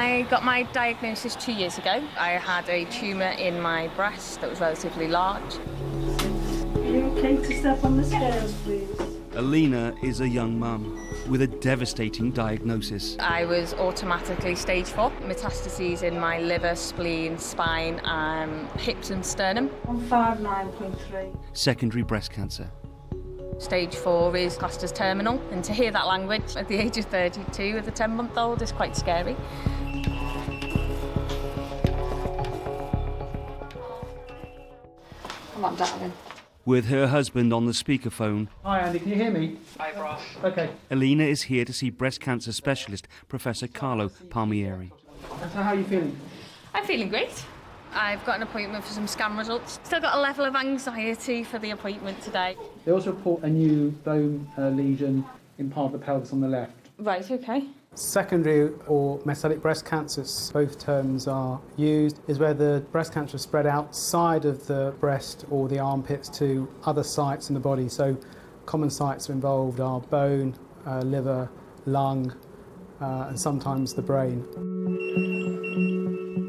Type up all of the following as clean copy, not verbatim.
I got my diagnosis 2 years ago. I had a tumour in my breast that was relatively large. Are you okay to step on the stairs, please? Alina is a young mum with a devastating diagnosis. I was automatically stage 4, metastases in my liver, spleen, spine, hips and sternum. 159.3. Secondary breast cancer. Stage 4 is classed as terminal, and to hear that language at the age of 32 with a 10-month-old is quite scary. Come on, darling. With her husband on the speakerphone, Hi Andy, can you hear me? Hi, Ross. Okay. Alina is here to see breast cancer specialist Professor Carlo Palmieri. So how are you feeling? I'm feeling great. I've got an appointment for some scan results. Still got a level of anxiety for the appointment today. They also report a new bone lesion in part of the pelvis on the left. Right, okay. Secondary or metastatic breast cancers, both terms are used, is where the breast cancer is spread outside of the breast or the armpits to other sites in the body. So common sites involved are bone, liver, lung, and sometimes the brain.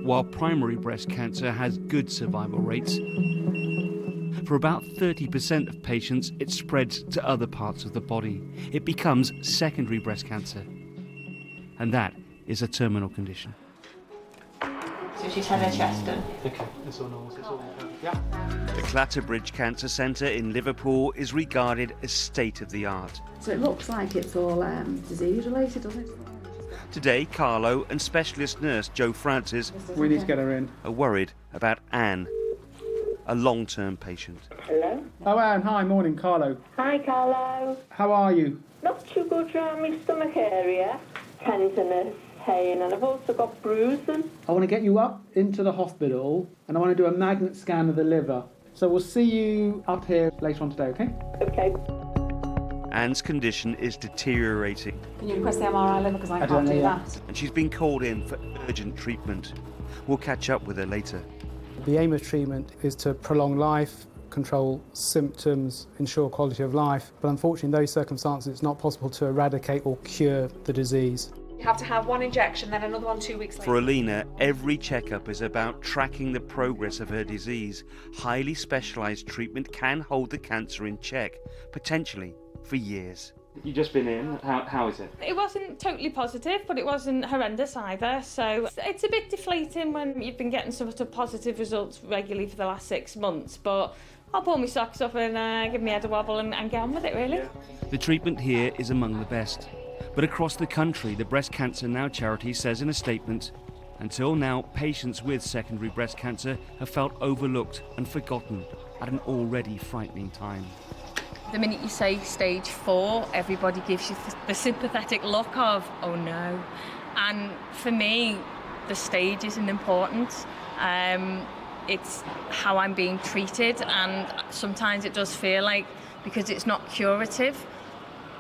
While primary breast cancer has good survival rates, for about 30% of patients it spreads to other parts of the body. It becomes secondary breast cancer. And that is a terminal condition. So she's had her chest done. Okay, that's all normal. It's all yeah. The Clatterbridge Cancer Centre in Liverpool is regarded as state-of-the-art. So it looks like it's all disease-related, doesn't it? Today, Carlo and specialist nurse Jo Francis We need to get her in. are worried about Anne, a long-term patient. Hello? Oh Anne, hi, morning, Carlo. Hi, Carlo. How are you? Not too good around my stomach area. Tenderness, pain, and I've also got bruising. I want to get you up into the hospital and I want to do a magnet scan of the liver. So we'll see you up here later on today, okay? Okay. Anne's condition is deteriorating Can you request the MRI liver because I don't can't know do yet. that? and she's been called in for urgent treatment. We'll catch up with her later. The aim of treatment is to prolong life, control symptoms, ensure quality of life, but unfortunately in those circumstances it's not possible to eradicate or cure the disease. You have to have one injection, then another one 2 weeks later. For Alina, every checkup is about tracking the progress of her disease. Highly specialised treatment can hold the cancer in check, potentially for years. You've just been in. How is it? It wasn't totally positive, but it wasn't horrendous either. So it's a bit deflating when you've been getting sort of positive results regularly for the last 6 months. But I'll pull my socks up and give my head a wobble and get on with it, really. The treatment here is among the best. But across the country, the Breast Cancer Now charity says in a statement, until now, patients with secondary breast cancer have felt overlooked and forgotten at an already frightening time. The minute you say stage 4, everybody gives you the sympathetic look of, oh no. And for me, the stage isn't important. It's how I'm being treated, and sometimes it does feel like, because it's not curative,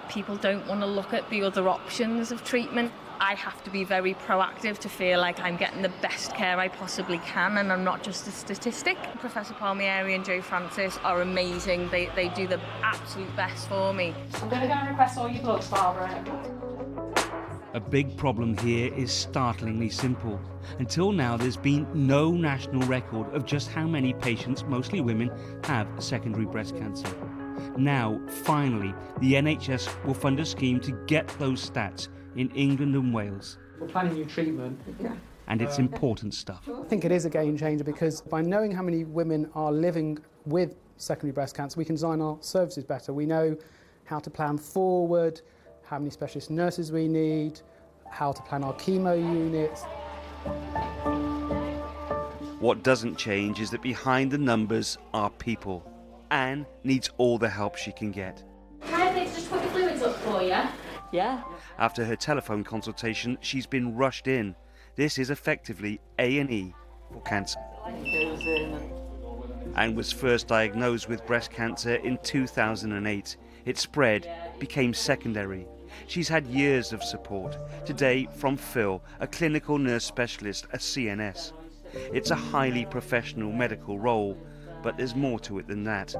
people don't want to look at the other options of treatment. I have to be very proactive to feel like I'm getting the best care I possibly can, and I'm not just a statistic. Professor Palmieri and Jo Francis are amazing. They do the absolute best for me. I'm going to go and request all your bloods, Barbara. A big problem here is startlingly simple. Until now, there's been no national record of just how many patients, mostly women, have secondary breast cancer. Now, finally, the NHS will fund a scheme to get those stats in England and Wales. We're planning new treatment. And it's important stuff. I think it is a game changer because by knowing how many women are living with secondary breast cancer, we can design our services better. We know how to plan forward, how many specialist nurses we need, how to plan our chemo units. What doesn't change is that behind the numbers are people. Anne needs all the help she can get. Can I just put the fluids up for you? Yeah. After her telephone consultation, she's been rushed in. This is effectively A&E for cancer. Anne was first diagnosed with breast cancer in 2008. It spread, became secondary. She's had years of support. Today, from Phil, a clinical nurse specialist at CNS. It's a highly professional medical role, but there's more to it than that.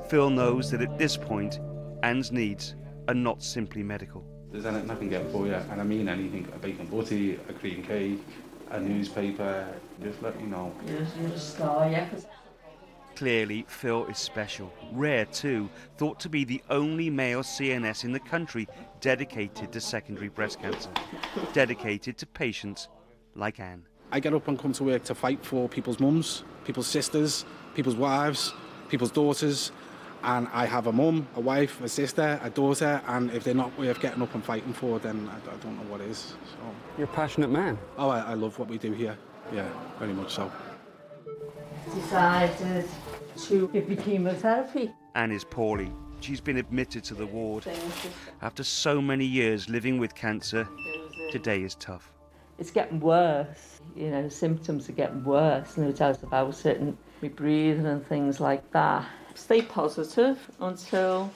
Phil knows that at this point, Anne's needs are not simply medical. there's anything I can get for you, and I mean anything, a bacon butty, a cream cake, a newspaper, just let me know. You're a star, yeah. Clearly, Phil is special, rare too, thought to be the only male CNS in the country dedicated to secondary breast cancer, dedicated to patients like Anne. I get up and come to work to fight for people's mums, people's sisters, people's wives, people's daughters, and I have a mum, a wife, a sister, a daughter, and if they're not worth getting up and fighting for, then I don't know what is. So. You're a passionate man. Oh, I love what we do here. Yeah, very much so. Decided to give me chemotherapy. Anne is poorly. She's been admitted to the ward. After so many years living with cancer, today is tough. It's getting worse, you know, symptoms are getting worse, no doubt about it, and me breathing and things like that. Stay positive until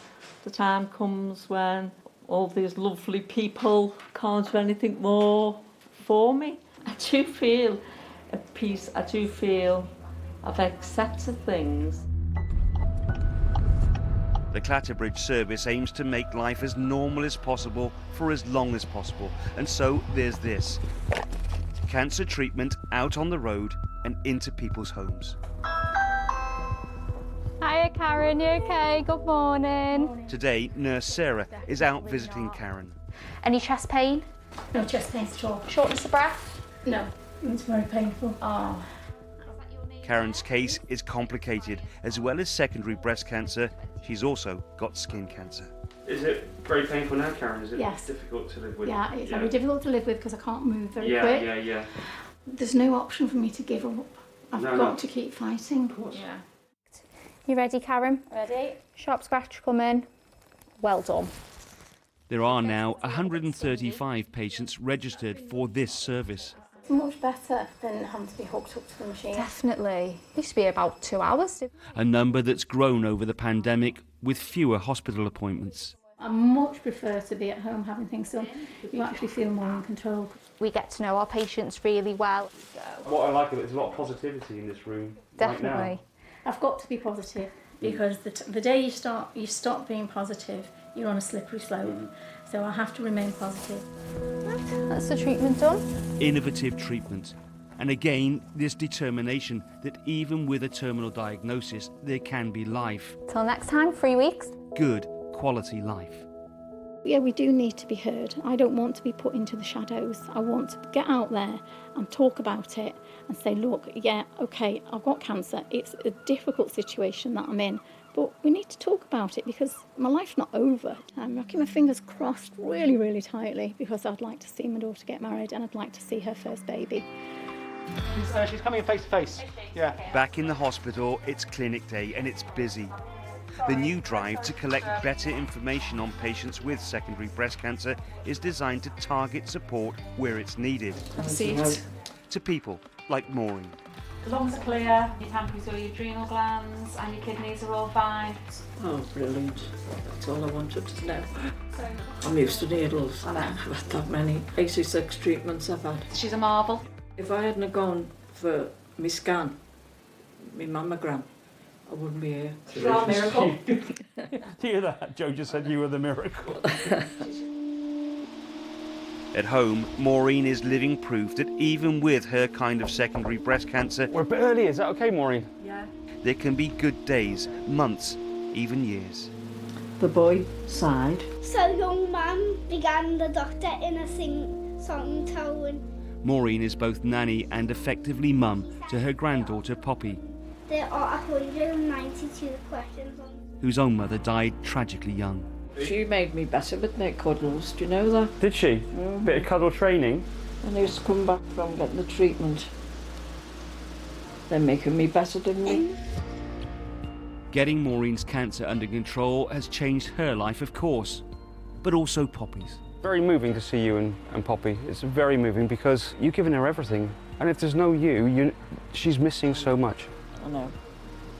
the time comes when all these lovely people can't do anything more for me. I do feel at peace, I do feel I've accepted things. The Clatterbridge service aims to make life as normal as possible for as long as possible. And so there's this. Cancer treatment out on the road and into people's homes. Hiya Karen, you okay? Good morning. Today, Nurse Sarah is out visiting Karen. Any chest pain? No chest pain at all. Shortness of breath? No, it's very painful. Oh. Karen's case is complicated. As well as secondary breast cancer, she's also got skin cancer. Is it very painful now, Karen? Is it Yes. difficult to live with? Yeah, it's very difficult to live with because I can't move very quick. Yeah. There's no option for me to give up. I've No. got to keep fighting. Yeah. You ready, Karen? Ready. Sharp scratch coming. Well done. There are now 135 patients registered for this service. It's much better than having to be hooked up to the machine. Definitely. Used to be about 2 hours. A number that's grown over the pandemic with fewer hospital appointments. I much prefer to be at home having things done. You actually feel more in control. We get to know our patients really well. What I like of it is a lot of positivity in this room right now. Definitely. I've got to be positive because the day you stop being positive, you're on a slippery slope. So I have to remain positive. That's the treatment done. Innovative treatment. And again, this determination that even with a terminal diagnosis, there can be life. Till next time, 3 weeks. Good quality life. Yeah, we do need to be heard. I don't want to be put into the shadows. I want to get out there and talk about it and say, look, yeah, okay, I've got cancer. It's a difficult situation that I'm in, but we need to talk about it because my life's not over. I'm keeping my fingers crossed really, really tightly because I'd like to see my daughter get married and I'd like to see her first baby. She's coming face to face. Yeah. Back in the hospital, it's clinic day and it's busy. The new drive to collect better information on patients with secondary breast cancer is designed to target support where it's needed. To people like Maureen. The lungs are clear, your pancreas or your adrenal glands and your kidneys are all fine. Oh, brilliant. That's all I wanted to know. I'm used to needles. I know. I've had that many. 86 treatments I've had. She's a marvel. If I hadn't gone for my scan, my mammogram, I wouldn't be here. You're a miracle. Do you hear that? Joe just said you were the miracle. At home, Maureen is living proof that even with her kind of secondary breast cancer, We're a bit early, is that okay, Maureen? Yeah. there can be good days, months, even years. The boy sighed. So young man began the doctor in a sing-song tone. Maureen is both nanny and effectively mum to her granddaughter Poppy, There are 192 questions on whose own mother died tragically young. She made me better with my cuddles, do you know that? Did she? Bit of cuddle training? When I used to come back from getting the treatment, they're making me better, didn't they? Getting Maureen's cancer under control has changed her life, of course, but also Poppy's. Very moving to see you and Poppy. It's very moving because you've given her everything. And if there's no you, she's missing so much. I know.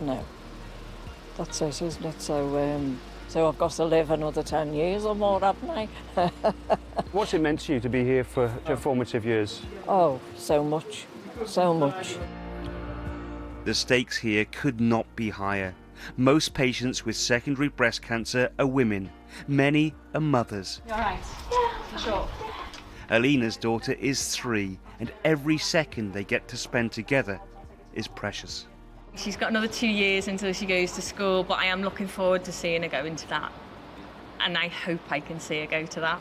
No. That's it, isn't it? So I've got to live another 10 years or more, haven't I? What's it meant to you to be here for your formative years? Oh, so much. So much. The stakes here could not be higher. Most patients with secondary breast cancer are women. Many are mothers. You all right? Yeah, For sure. Alina's daughter is 3, and every second they get to spend together is precious. She's got another 2 years until she goes to school, but I am looking forward to seeing her go into that. And I hope I can see her go to that.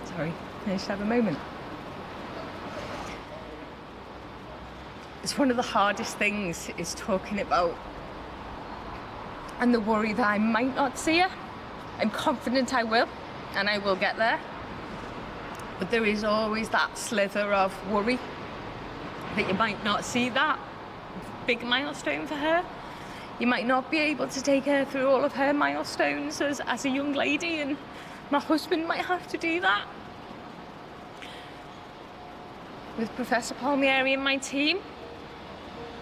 Sorry, I just have a moment. It's one of the hardest things is talking about, and the worry that I might not see her. I'm confident I will, and I will get there. But there is always that slither of worry that you might not see that big milestone for her. You might not be able to take her through all of her milestones as a young lady, and my husband might have to do that. With Professor Palmieri and my team,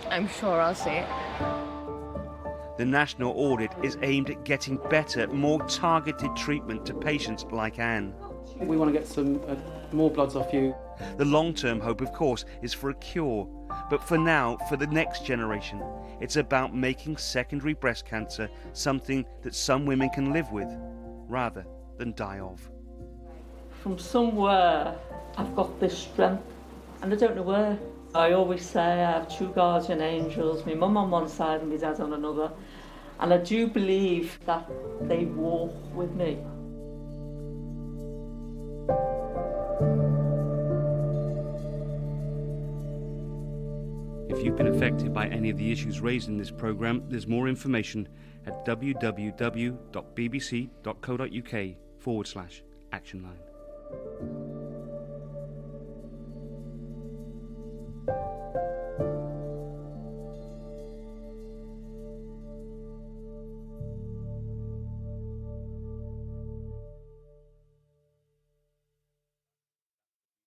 I'm sure I'll see it. The national audit is aimed at getting better, more targeted treatment to patients like Anne. We want to get some more bloods off you. The long-term hope, of course, is for a cure. But for now, for the next generation, it's about making secondary breast cancer something that some women can live with, rather than die of. From somewhere, I've got this strength, and I don't know where. I always say I have 2 guardian angels, my mum on one side and my dad on another, and I do believe that they walk with me. If you've been affected by any of the issues raised in this programme, there's more information at www.bbc.co.uk/actionline.